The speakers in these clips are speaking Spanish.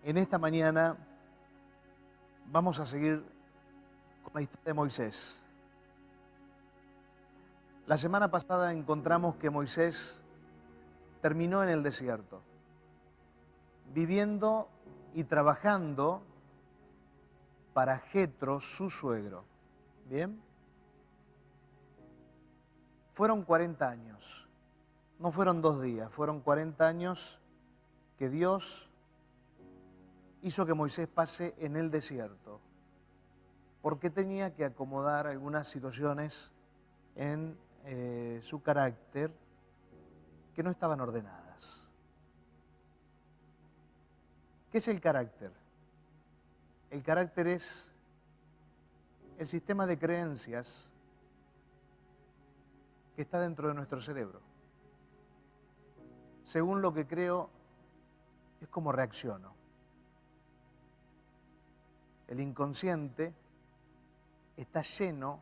En esta mañana vamos a seguir con la historia de Moisés. La semana pasada encontramos que Moisés terminó en el desierto, viviendo y trabajando para Jetro, su suegro. ¿Bien? Fueron 40 años, no fueron 2 días, fueron 40 años que Dios hizo que Moisés pase en el desierto, porque tenía que acomodar algunas situaciones en su carácter que no estaban ordenadas. ¿Qué es el carácter? El carácter es el sistema de creencias que está dentro de nuestro cerebro. Según lo que creo, es como reacciono. El inconsciente está lleno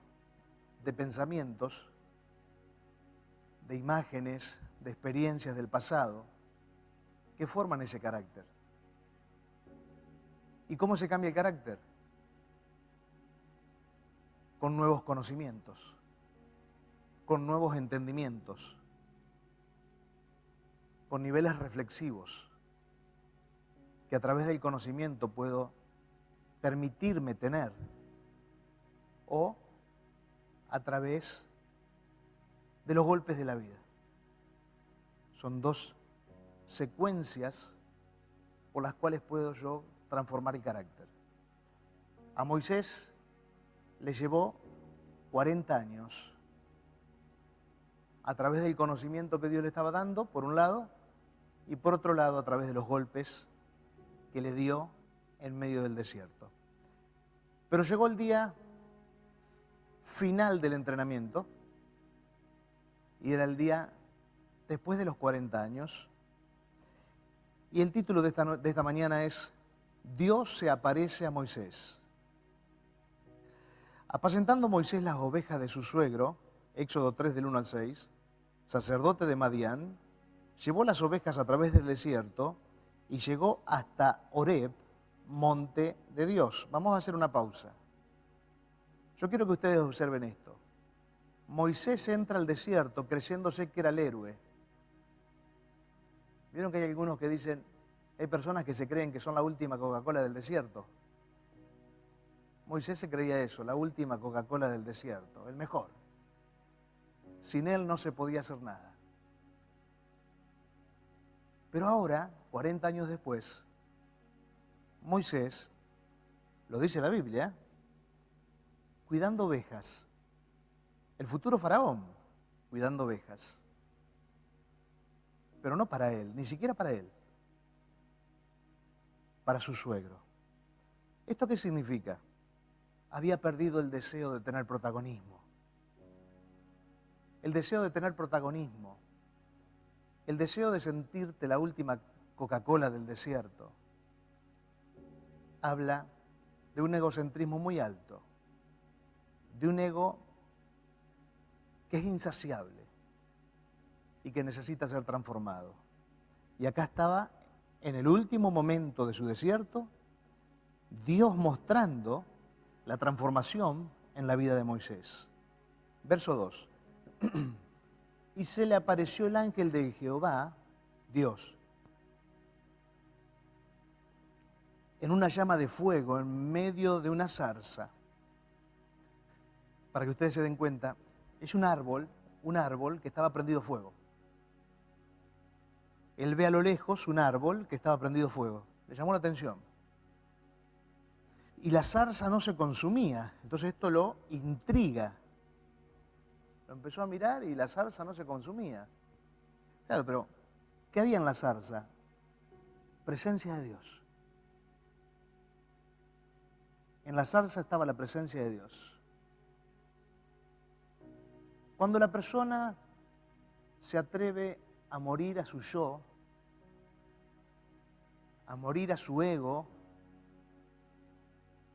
de pensamientos, de imágenes, de experiencias del pasado que forman ese carácter. ¿Y cómo se cambia el carácter? Con nuevos conocimientos, con nuevos entendimientos, con niveles reflexivos, que a través del conocimiento puedo permitirme tener, o a través de los golpes de la vida. Son 2 secuencias por las cuales puedo yo transformar el carácter. A Moisés le llevó 40 años a través del conocimiento que Dios le estaba dando, por un lado, y por otro lado a través de los golpes que le dio en medio del desierto. Pero llegó el día final del entrenamiento, y era el día después de los 40 años, y el título de esta mañana es Dios se aparece a Moisés. Apacentando Moisés las ovejas de su suegro, Éxodo 3 del 1 al 6, sacerdote de Madián, llevó las ovejas a través del desierto y llegó hasta Horeb, monte de Dios. Vamos a hacer una pausa. Yo quiero que ustedes observen esto. Moisés entra al desierto creyéndose que era el héroe. ¿Vieron que hay algunos que dicen, hay personas que se creen que son la última Coca-Cola del desierto? Moisés se creía eso, la última Coca-Cola del desierto, el mejor. Sin él no se podía hacer nada. Pero ahora, 40 años después, Moisés, lo dice la Biblia, cuidando ovejas. El futuro faraón, cuidando ovejas. Pero no para él, ni siquiera para él. Para su suegro. ¿Esto qué significa? Había perdido el deseo de tener protagonismo. El deseo de tener protagonismo. El deseo de sentirte la última Coca-Cola del desierto. Habla de un egocentrismo muy alto. De un ego que es insaciable y que necesita ser transformado. Y acá estaba, en el último momento de su desierto, Dios mostrando la transformación en la vida de Moisés. Verso 2. Y se le apareció el ángel de Jehová, Dios, en una llama de fuego en medio de una zarza. Para que ustedes se den cuenta, es un árbol que estaba prendido fuego. Él ve a lo lejos un árbol que estaba prendido fuego. Le llamó la atención. Y la zarza no se consumía, entonces esto lo intriga. Lo empezó a mirar y la zarza no se consumía. Claro, pero ¿qué había en la zarza? Presencia de Dios. En la zarza estaba la presencia de Dios. Cuando la persona se atreve a morir a su yo, a morir a su ego,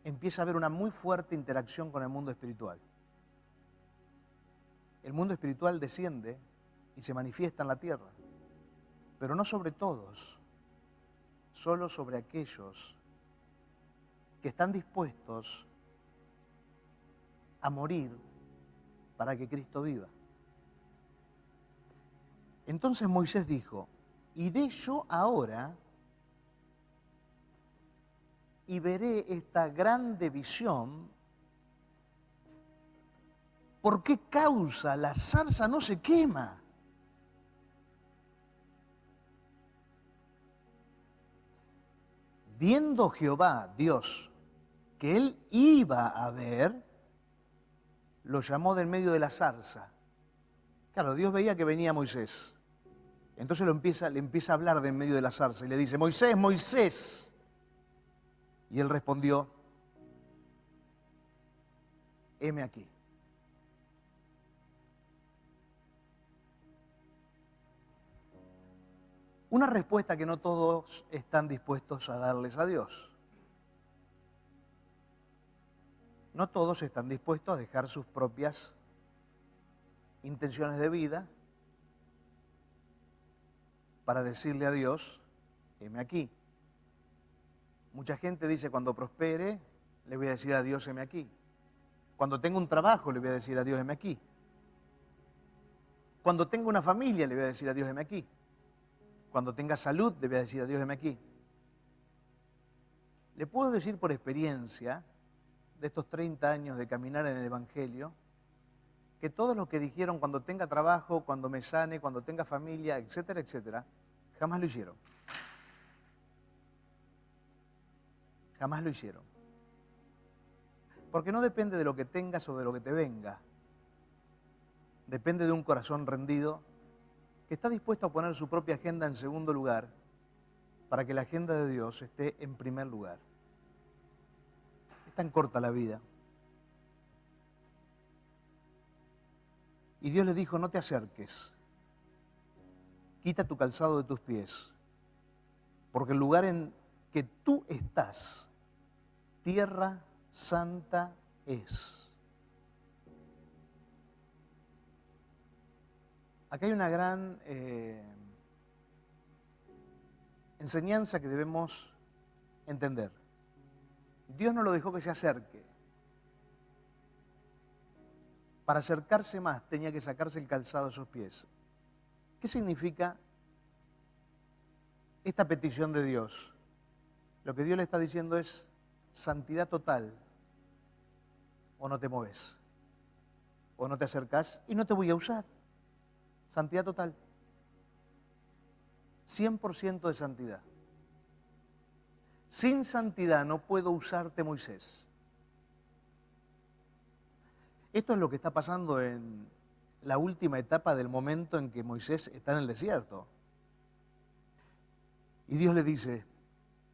empieza a haber una muy fuerte interacción con el mundo espiritual. El mundo espiritual desciende y se manifiesta en la tierra, pero no sobre todos, solo sobre aquellos que están dispuestos a morir para que Cristo viva. Entonces Moisés dijo, iré yo ahora y veré esta grande visión. ¿Por qué causa la zarza no se quema? Viendo Jehová, Dios, que él iba a ver, lo llamó del medio de la zarza. Claro, Dios veía que venía Moisés. Entonces le empieza a hablar de en medio de la zarza y le dice, Moisés, Moisés. Y él respondió, heme aquí. Una respuesta que no todos están dispuestos a darles a Dios. No todos están dispuestos a dejar sus propias intenciones de vida para decirle a Dios, heme aquí. Mucha gente dice, cuando prospere, le voy a decir a Dios, heme aquí. Cuando tenga un trabajo, le voy a decir a Dios, heme aquí. Cuando tenga una familia, le voy a decir a Dios, heme aquí. Cuando tenga salud, le voy a decir a Dios, heme aquí. Le puedo decir por experiencia, de estos 30 años de caminar en el Evangelio, que todos los que dijeron cuando tenga trabajo, cuando me sane, cuando tenga familia, etcétera, etcétera, jamás lo hicieron. Jamás lo hicieron. Porque no depende de lo que tengas o de lo que te venga. Depende de un corazón rendido que está dispuesto a poner su propia agenda en segundo lugar para que la agenda de Dios esté en primer lugar. Es tan corta la vida. Y Dios le dijo, no te acerques, quita tu calzado de tus pies, porque el lugar en que tú estás, tierra santa es. Acá hay una gran enseñanza que debemos entender. Dios no lo dejó que se acerque. Para acercarse más tenía que sacarse el calzado de sus pies. ¿Qué significa esta petición de Dios? Lo que Dios le está diciendo es santidad total. O no te mueves, o no te acercás y no te voy a usar. Santidad total. 100% de santidad. Sin santidad no puedo usarte, Moisés. Esto es lo que está pasando en la última etapa del momento en que Moisés está en el desierto. Y Dios le dice,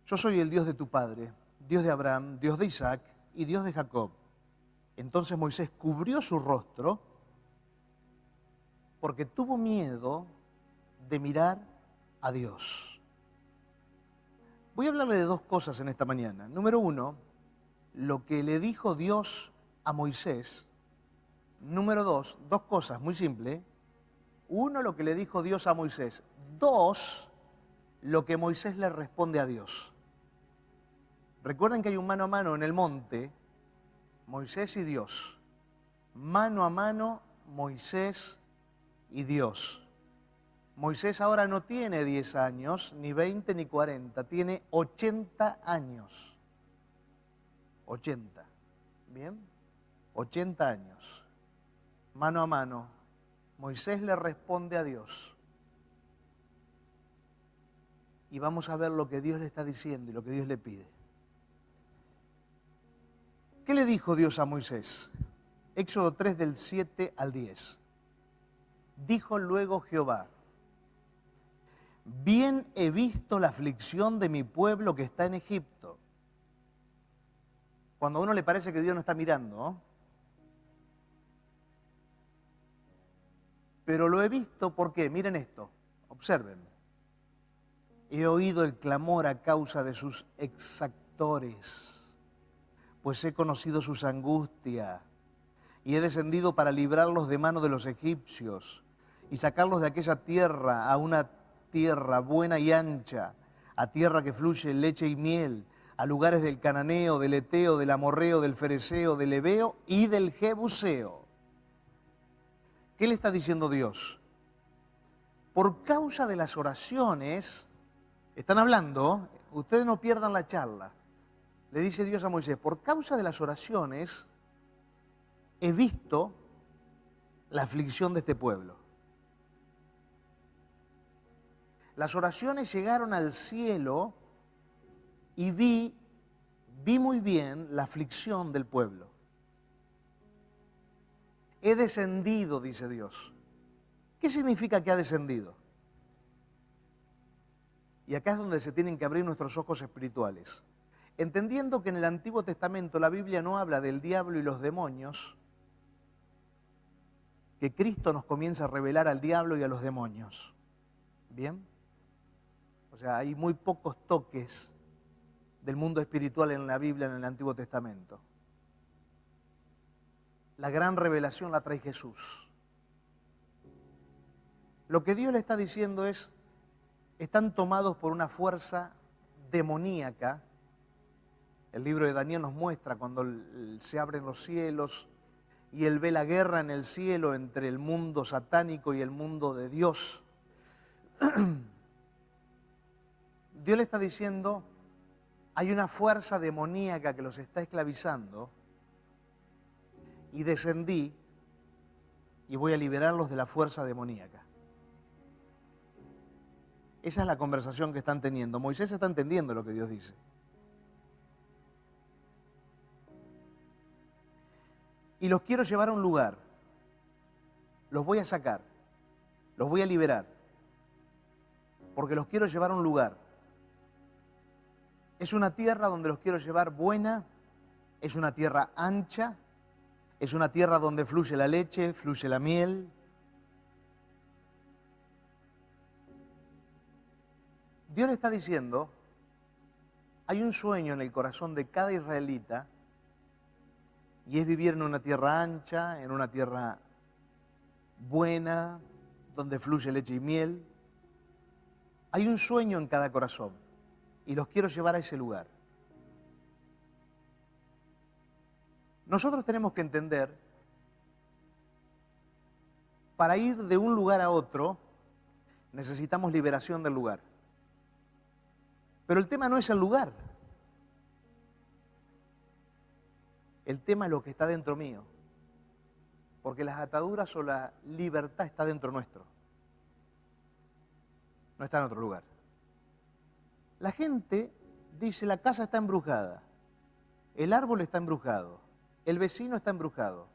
yo soy el Dios de tu padre, Dios de Abraham, Dios de Isaac y Dios de Jacob. Entonces Moisés cubrió su rostro porque tuvo miedo de mirar a Dios. Voy a hablarle de dos cosas en esta mañana. Número uno, lo que le dijo Dios a Moisés. Número dos cosas muy simples. Uno, lo que le dijo Dios a Moisés. Dos, lo que Moisés le responde a Dios. Recuerden que hay un mano a mano en el monte, Moisés y Dios. Mano a mano, Moisés y Dios. Moisés ahora no tiene 10 años, ni 20, ni 40, tiene 80 años. 80, ¿bien? 80 años. Mano a mano, Moisés le responde a Dios. Y vamos a ver lo que Dios le está diciendo y lo que Dios le pide. ¿Qué le dijo Dios a Moisés? Éxodo 3 del 7 al 10. Dijo luego Jehová, bien he visto la aflicción de mi pueblo que está en Egipto. Cuando a uno le parece que Dios no está mirando, ¿no? Pero lo he visto porque, miren esto, observen. He oído el clamor a causa de sus exactores, pues he conocido sus angustias y he descendido para librarlos de mano de los egipcios y sacarlos de aquella tierra a una tierra buena y ancha, a tierra que fluye leche y miel, a lugares del cananeo, del eteo, del amorreo, del fereceo, del heveo y del jebuseo. ¿Qué le está diciendo Dios? Por causa de las oraciones, están hablando, ustedes no pierdan la charla. Le dice Dios a Moisés, por causa de las oraciones, he visto la aflicción de este pueblo. Las oraciones llegaron al cielo y vi muy bien la aflicción del pueblo. He descendido, dice Dios. ¿Qué significa que ha descendido? Y acá es donde se tienen que abrir nuestros ojos espirituales. Entendiendo que en el Antiguo Testamento la Biblia no habla del diablo y los demonios, que Cristo nos comienza a revelar al diablo y a los demonios. ¿Bien? O sea, hay muy pocos toques del mundo espiritual en la Biblia, en el Antiguo Testamento. La gran revelación la trae Jesús. Lo que Dios le está diciendo es, están tomados por una fuerza demoníaca. El libro de Daniel nos muestra cuando se abren los cielos y él ve la guerra en el cielo entre el mundo satánico y el mundo de Dios. Dios le está diciendo, hay una fuerza demoníaca que los está esclavizando y descendí y voy a liberarlos de la fuerza demoníaca. Esa es la conversación que están teniendo. Moisés está entendiendo lo que Dios dice. Y los quiero llevar a un lugar. Los voy a sacar. Los voy a liberar. Porque los quiero llevar a un lugar. Es una tierra donde los quiero llevar buena. Es una tierra ancha. Es una tierra donde fluye la leche, fluye la miel. Dios le está diciendo, hay un sueño en el corazón de cada israelita y es vivir en una tierra ancha, en una tierra buena, donde fluye leche y miel. Hay un sueño en cada corazón y los quiero llevar a ese lugar. Nosotros tenemos que entender, para ir de un lugar a otro, necesitamos liberación del lugar. Pero el tema no es el lugar. El tema es lo que está dentro mío. Porque las ataduras o la libertad está dentro nuestro. No está en otro lugar. La gente dice, la casa está embrujada. El árbol está embrujado. El vecino está embrujado.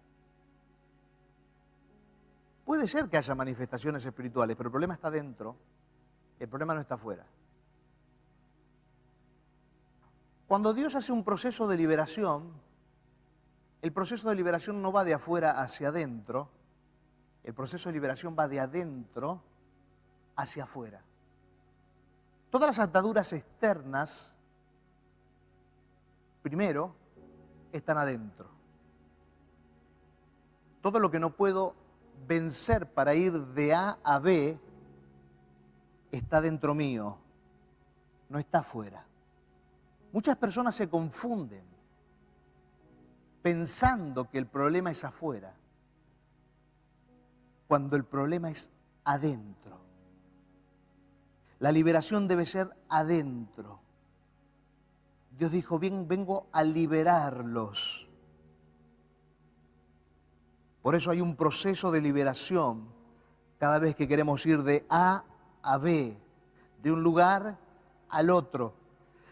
Puede ser que haya manifestaciones espirituales, pero el problema está dentro. El problema no está afuera. Cuando Dios hace un proceso de liberación, el proceso de liberación no va de afuera hacia adentro, el proceso de liberación va de adentro hacia afuera. Todas las ataduras externas, primero, están adentro. Todo lo que no puedo vencer para ir de A a B está dentro mío, no está afuera. Muchas personas se confunden pensando que el problema es afuera, cuando el problema es adentro. La liberación debe ser adentro. Dios dijo, bien, vengo a liberarlos. Por eso hay un proceso de liberación cada vez que queremos ir de A a B, de un lugar al otro.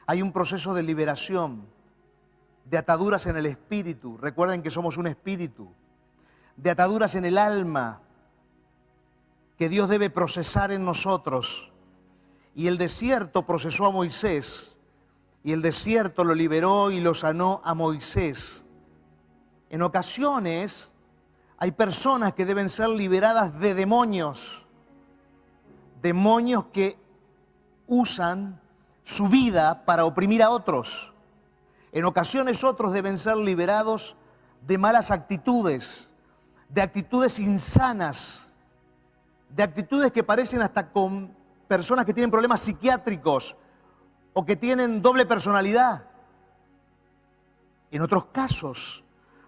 Hay un proceso de liberación, de ataduras en el espíritu. Recuerden que somos un espíritu. De ataduras en el alma que Dios debe procesar en nosotros. Y el desierto procesó a Moisés. Y el desierto lo liberó y lo sanó a Moisés. En ocasiones hay personas que deben ser liberadas de demonios. Demonios que usan su vida para oprimir a otros. En ocasiones otros deben ser liberados de malas actitudes, de actitudes insanas, de actitudes que parecen hasta con personas que tienen problemas psiquiátricos o que tienen doble personalidad. En otros casos,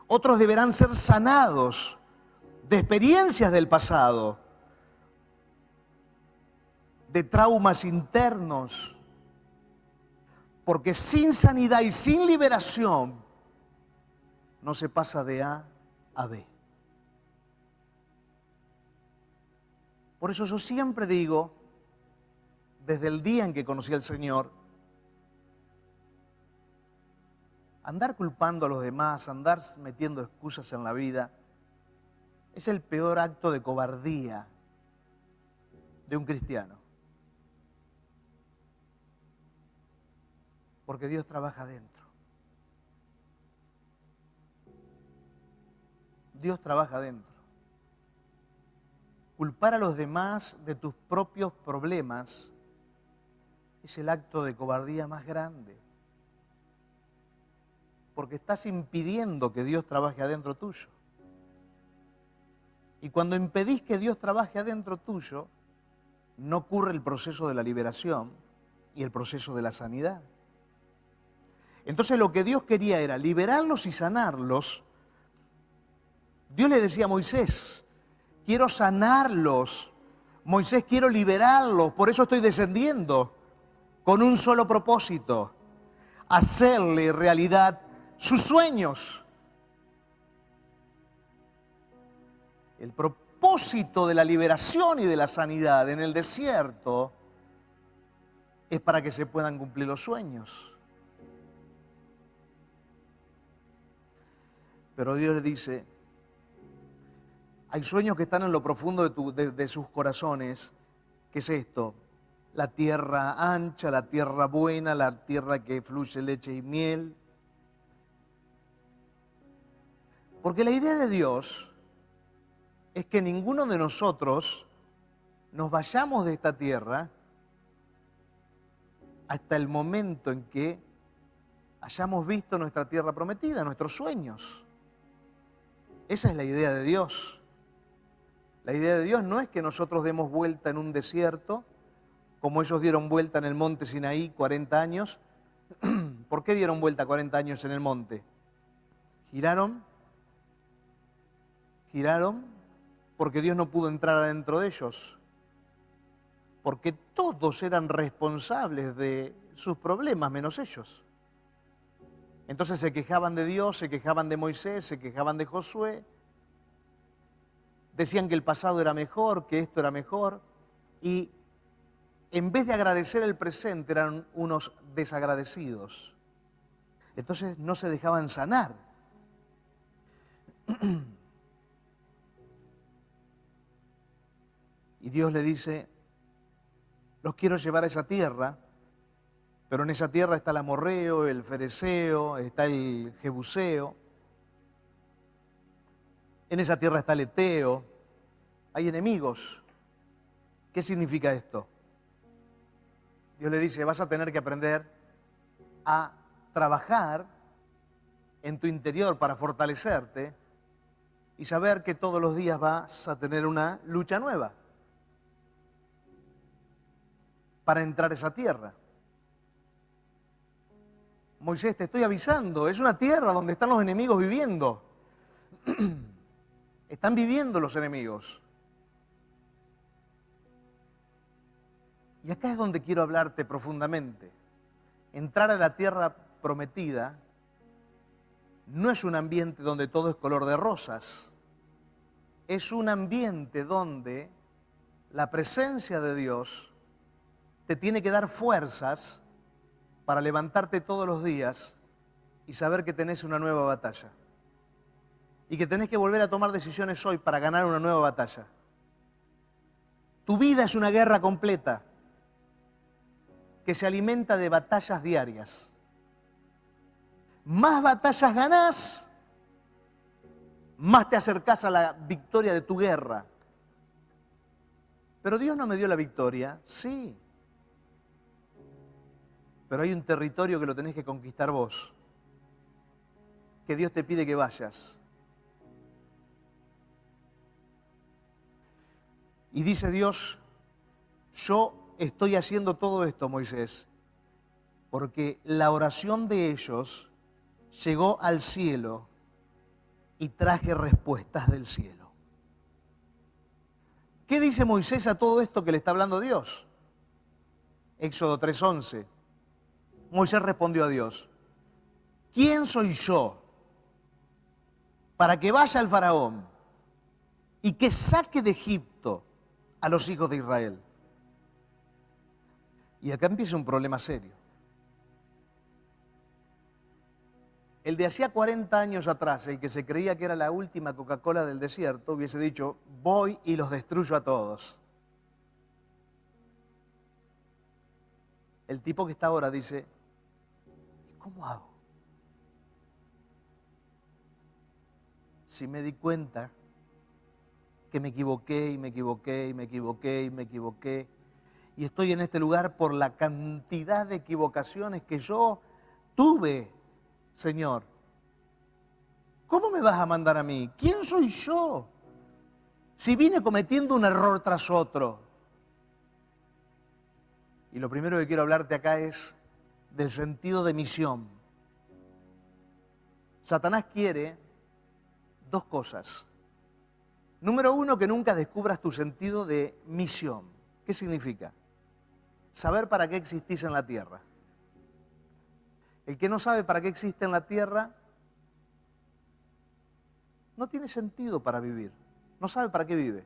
otros deberán ser sanados de experiencias del pasado, de traumas internos, porque sin sanidad y sin liberación no se pasa de A a B. Por eso yo siempre digo, desde el día en que conocí al Señor, andar culpando a los demás, andar metiendo excusas en la vida, es el peor acto de cobardía de un cristiano. Porque Dios trabaja adentro. Dios trabaja adentro. Culpar a los demás de tus propios problemas es el acto de cobardía más grande. Porque estás impidiendo que Dios trabaje adentro tuyo. Y cuando impedís que Dios trabaje adentro tuyo, no ocurre el proceso de la liberación y el proceso de la sanidad. Entonces lo que Dios quería era liberarlos y sanarlos. Dios le decía a Moisés, quiero sanarlos. Moisés, quiero liberarlos, por eso estoy descendiendo con un solo propósito, hacerle realidad sus sueños. El propósito de la liberación y de la sanidad en el desierto es para que se puedan cumplir los sueños. Pero Dios le dice, hay sueños que están en lo profundo de sus corazones. ¿Qué es esto? La tierra ancha, la tierra buena, la tierra que fluye leche y miel. Porque la idea de Dios es que ninguno de nosotros nos vayamos de esta tierra hasta el momento en que hayamos visto nuestra tierra prometida, nuestros sueños. Esa es la idea de Dios. La idea de Dios no es que nosotros demos vuelta en un desierto, como ellos dieron vuelta en el monte Sinaí 40 años. ¿Por qué dieron vuelta 40 años en el monte? Giraron porque Dios no pudo entrar adentro de ellos. Porque todos eran responsables de sus problemas, menos ellos. Entonces se quejaban de Dios, se quejaban de Moisés, se quejaban de Josué. Decían que el pasado era mejor, que esto era mejor. Y en vez de agradecer el presente, eran unos desagradecidos. Entonces no se dejaban sanar. Y Dios le dice, los quiero llevar a esa tierra, pero en esa tierra está el amorreo, el fereceo, está el jebuseo. En esa tierra está el eteo. Hay enemigos. ¿Qué significa esto? Dios le dice, vas a tener que aprender a trabajar en tu interior para fortalecerte y saber que todos los días vas a tener una lucha nueva para entrar a esa tierra. Moisés, te estoy avisando, es una tierra donde están los enemigos viviendo. Están viviendo los enemigos. Y acá es donde quiero hablarte profundamente. Entrar a la tierra prometida no es un ambiente donde todo es color de rosas. Es un ambiente donde la presencia de Dios te tiene que dar fuerzas para levantarte todos los días y saber que tenés una nueva batalla. Y que tenés que volver a tomar decisiones hoy para ganar una nueva batalla. Tu vida es una guerra completa que se alimenta de batallas diarias. Más batallas ganás, más te acercás a la victoria de tu guerra. Pero Dios no me dio la victoria, sí. Pero hay un territorio que lo tenés que conquistar vos, que Dios te pide que vayas. Y dice Dios, yo estoy haciendo todo esto, Moisés, porque la oración de ellos llegó al cielo y traje respuestas del cielo. ¿Qué dice Moisés a todo esto que le está hablando Dios? Éxodo 3:11. Moisés respondió a Dios: ¿quién soy yo para que vaya al faraón y que saque de Egipto a los hijos de Israel? Y acá empieza un problema serio. El de hacía 40 años atrás, el que se creía que era la última Coca-Cola del desierto, hubiese dicho: voy y los destruyo a todos. El tipo que está ahora dice: ¿y cómo hago? Si me di cuenta que me equivoqué y me equivoqué y me equivoqué y me equivoqué, y estoy en este lugar por la cantidad de equivocaciones que yo tuve, Señor, ¿cómo me vas a mandar a mí? ¿Quién soy yo? Si vine cometiendo un error tras otro. Y lo primero que quiero hablarte acá es del sentido de misión. Satanás quiere dos cosas. Número uno, que nunca descubras tu sentido de misión. ¿Qué significa? Saber para qué existís en la tierra. El que no sabe para qué existe en la tierra no tiene sentido para vivir. No sabe para qué vive.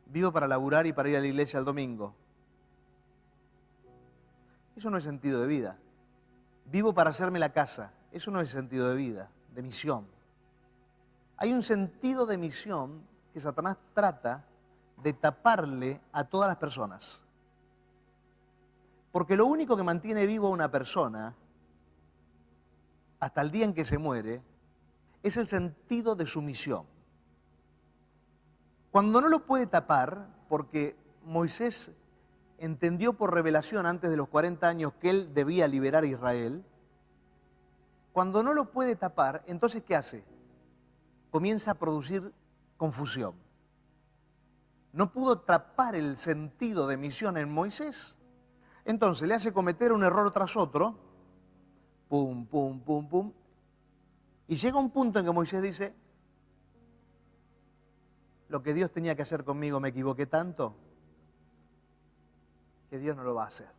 Vivo para laburar y para ir a la iglesia el domingo. Eso no es sentido de vida. Vivo para hacerme la casa. Eso no es sentido de vida, de misión. Hay un sentido de misión que Satanás trata de taparle a todas las personas. Porque lo único que mantiene vivo a una persona hasta el día en que se muere es el sentido de su misión. Cuando no lo puede tapar, porque Moisés entendió por revelación antes de los 40 años que él debía liberar a Israel, cuando no lo puede tapar, entonces ¿qué hace? Comienza a producir confusión. No pudo tapar el sentido de misión en Moisés, entonces le hace cometer un error tras otro, pum, pum, pum, pum, y llega un punto en que Moisés dice: lo que Dios tenía que hacer conmigo me equivoqué tanto que Dios no lo va a hacer.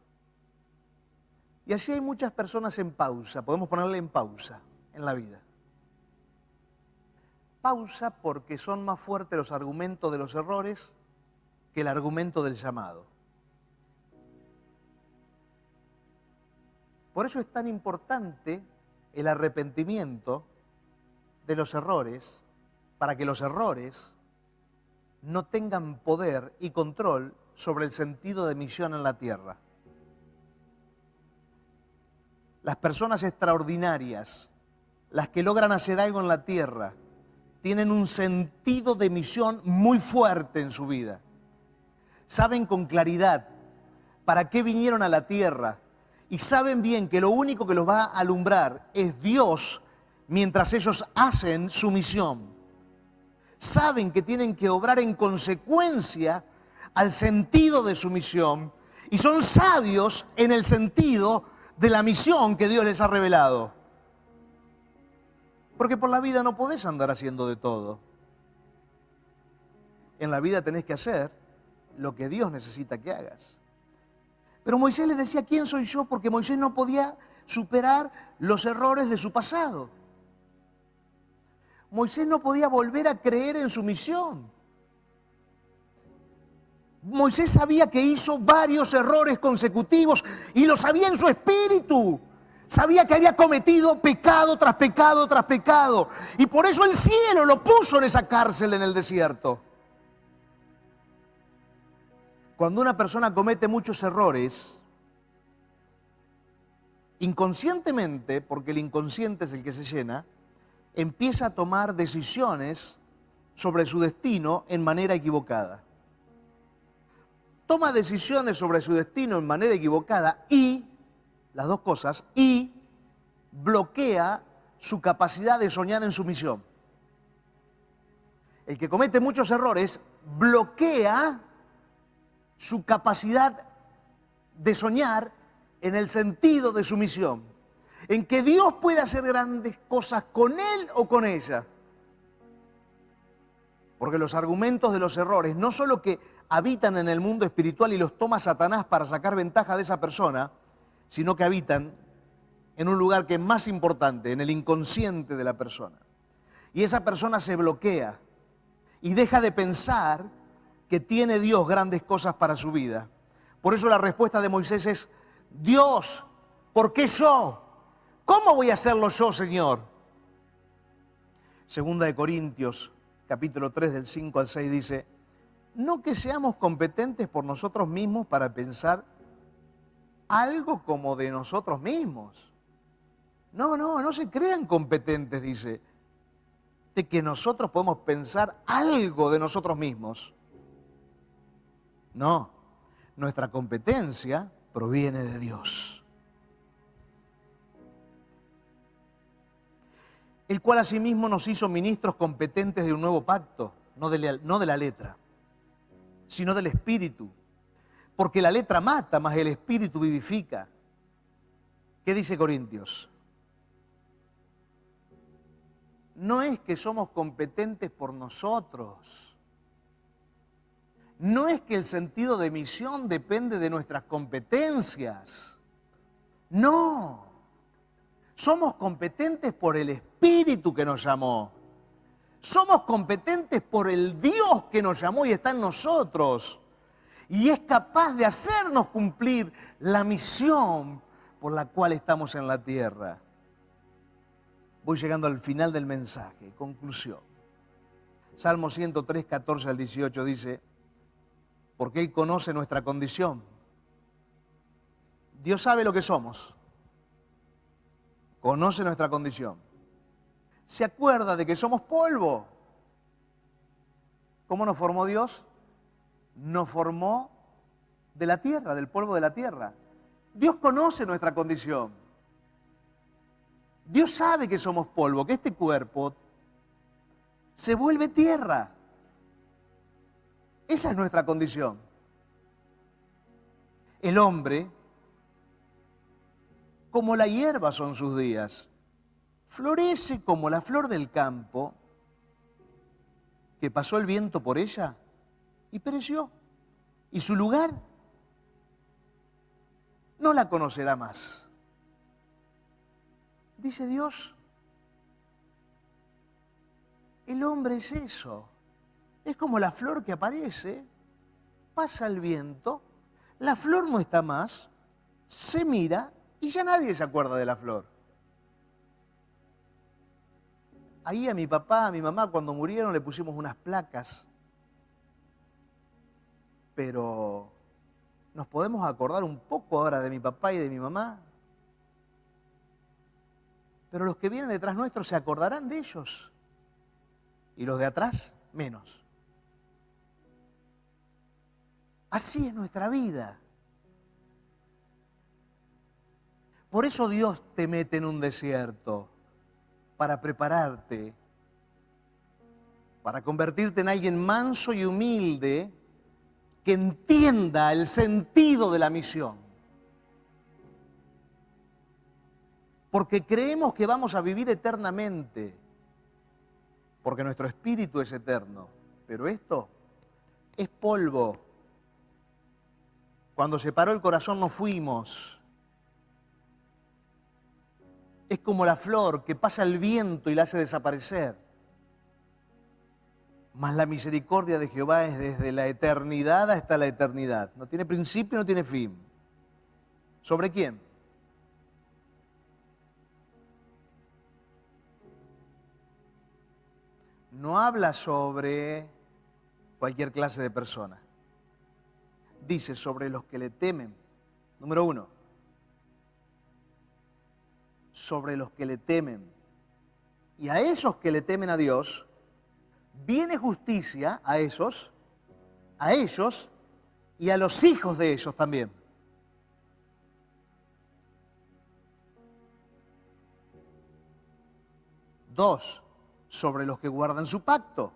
Y así hay muchas personas en pausa, podemos ponerle en pausa en la vida. Pausa porque son más fuertes los argumentos de los errores que el argumento del llamado. Por eso es tan importante el arrepentimiento de los errores, para que los errores no tengan poder y control sobre el sentido de misión en la tierra. Las personas extraordinarias, las que logran hacer algo en la tierra, tienen un sentido de misión muy fuerte en su vida. Saben con claridad para qué vinieron a la tierra y saben bien que lo único que los va a alumbrar es Dios mientras ellos hacen su misión. Saben que tienen que obrar en consecuencia al sentido de su misión y son sabios en el sentido de la misión que Dios les ha revelado. Porque por la vida no podés andar haciendo de todo. En la vida tenés que hacer lo que Dios necesita que hagas. Pero Moisés le decía: ¿quién soy yo? Porque Moisés no podía superar los errores de su pasado. Moisés no podía volver a creer en su misión. Moisés sabía que hizo varios errores consecutivos y lo sabía en su espíritu. Sabía que había cometido pecado tras pecado tras pecado. Y por eso el cielo lo puso en esa cárcel en el desierto. Cuando una persona comete muchos errores, inconscientemente, porque el inconsciente es el que se llena, empieza a tomar decisiones sobre su destino en manera equivocada. Toma decisiones sobre su destino en manera equivocada y, las dos cosas, y bloquea su capacidad de soñar en su misión. El que comete muchos errores bloquea su capacidad de soñar en el sentido de su misión, en que Dios puede hacer grandes cosas con él o con ella. Porque los argumentos de los errores no solo que habitan en el mundo espiritual y los toma Satanás para sacar ventaja de esa persona, sino que habitan en un lugar que es más importante, en el inconsciente de la persona. Y esa persona se bloquea y deja de pensar que tiene Dios grandes cosas para su vida. Por eso la respuesta de Moisés es: Dios, ¿por qué yo? ¿Cómo voy a hacerlo yo, Señor? Segunda de Corintios, capítulo 3, del 5 al 6 dice: no que seamos competentes por nosotros mismos para pensar algo como de nosotros mismos. No se crean competentes, dice, de que nosotros podemos pensar algo de nosotros mismos. No, nuestra competencia proviene de Dios, el cual asimismo nos hizo ministros competentes de un nuevo pacto, no de la letra, sino del Espíritu, porque la letra mata, mas el Espíritu vivifica. ¿Qué dice Corintios? No es que somos competentes por nosotros. No es que el sentido de misión depende de nuestras competencias. No. Somos competentes por el Espíritu que nos llamó. Somos competentes por el Dios que nos llamó y está en nosotros. Y es capaz de hacernos cumplir la misión por la cual estamos en la tierra. Voy llegando al final del mensaje, conclusión. Salmo 103, 14 al 18 dice: porque Él conoce nuestra condición. Dios sabe lo que somos. Conoce nuestra condición. Se acuerda de que somos polvo. ¿Cómo nos formó Dios? Nos formó de la tierra, del polvo de la tierra. Dios conoce nuestra condición. Dios sabe que somos polvo, que este cuerpo se vuelve tierra. Esa es nuestra condición. El hombre, como la hierba son sus días, florece como la flor del campo, que pasó el viento por ella y pereció. Y su lugar no la conocerá más. Dice Dios, el hombre es eso. Es como la flor que aparece, pasa el viento, la flor no está más, se mira y ya nadie se acuerda de la flor. Ahí a mi papá, a mi mamá, cuando murieron le pusimos unas placas, pero ¿nos podemos acordar un poco ahora de mi papá y de mi mamá? Pero los que vienen detrás nuestros se acordarán de ellos. Y los de atrás, menos. Así es nuestra vida. Por eso Dios te mete en un desierto, para prepararte, para convertirte en alguien manso y humilde, que entienda el sentido de la misión. Porque creemos que vamos a vivir eternamente, porque nuestro espíritu es eterno, pero esto es polvo. Cuando se paró el corazón nos fuimos. Es como la flor que pasa el viento y la hace desaparecer. Mas la misericordia de Jehová es desde la eternidad hasta la eternidad. No tiene principio, no tiene fin. ¿Sobre quién? No habla sobre cualquier clase de persona. Dice sobre los que le temen. Número 1. Sobre los que le temen. Y a esos que le temen a Dios, viene justicia a ellos y a los hijos de ellos también. Dos, sobre los que guardan su pacto.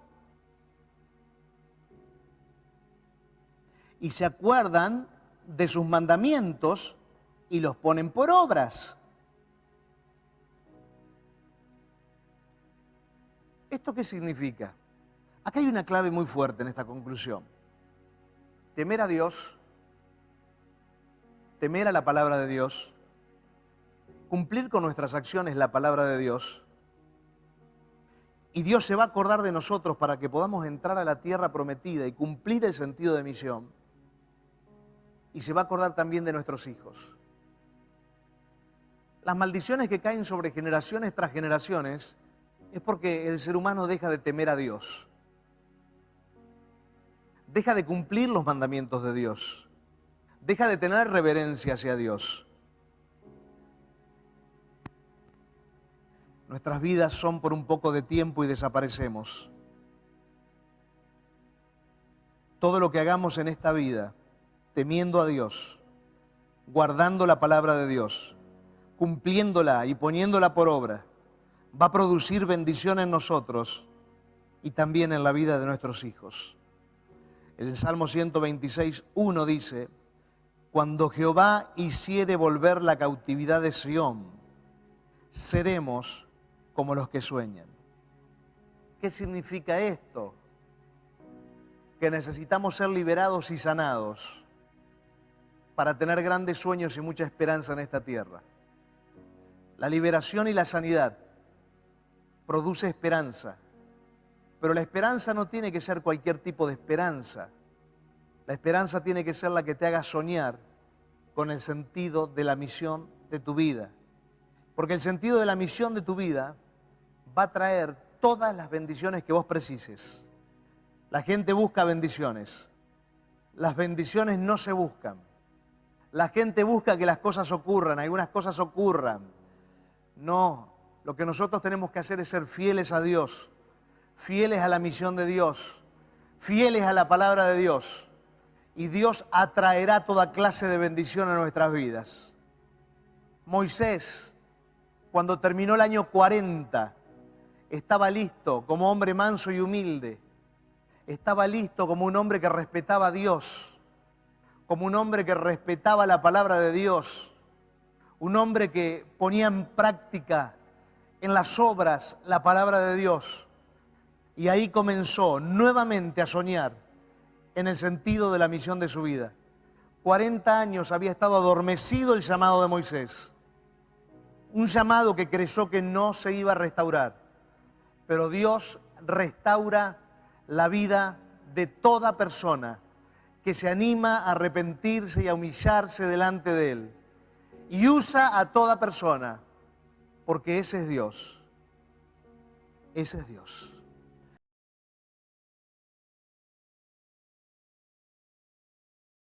Y se acuerdan de sus mandamientos y los ponen por obras. ¿Esto qué significa? Acá hay una clave muy fuerte en esta conclusión. Temer a Dios, temer a la palabra de Dios, cumplir con nuestras acciones la palabra de Dios, y Dios se va a acordar de nosotros para que podamos entrar a la tierra prometida y cumplir el sentido de misión, y se va a acordar también de nuestros hijos. Las maldiciones que caen sobre generaciones tras generaciones es porque el ser humano deja de temer a Dios, deja de cumplir los mandamientos de Dios, deja de tener reverencia hacia Dios. Nuestras vidas son por un poco de tiempo y desaparecemos. Todo lo que hagamos en esta vida, temiendo a Dios, guardando la palabra de Dios, cumpliéndola y poniéndola por obra, va a producir bendición en nosotros y también en la vida de nuestros hijos. El Salmo 126:1 dice: cuando Jehová hiciere volver la cautividad de Sión, seremos como los que sueñan. ¿Qué significa esto? Que necesitamos ser liberados y sanados para tener grandes sueños y mucha esperanza en esta tierra. La liberación y la sanidad produce esperanza, pero la esperanza no tiene que ser cualquier tipo de esperanza. La esperanza tiene que ser la que te haga soñar con el sentido de la misión de tu vida. Porque el sentido de la misión de tu vida va a traer todas las bendiciones que vos precises. La gente busca bendiciones. Las bendiciones no se buscan. La gente busca que las cosas ocurran, algunas cosas ocurran. No, lo que nosotros tenemos que hacer es ser fieles a Dios, fieles a la misión de Dios, fieles a la palabra de Dios. Y Dios atraerá toda clase de bendición a nuestras vidas. Moisés, cuando terminó el año 40, estaba listo como hombre manso y humilde. Estaba listo como un hombre que respetaba a Dios, como un hombre que respetaba la palabra de Dios, un hombre que ponía en práctica en las obras la palabra de Dios. Y ahí comenzó nuevamente a soñar en el sentido de la misión de su vida. 40 años había estado adormecido el llamado de Moisés. Un llamado que creyó que no se iba a restaurar. Pero Dios restaura la vida de toda persona que se anima a arrepentirse y a humillarse delante de Él. Y usa a toda persona, porque ese es Dios. Ese es Dios.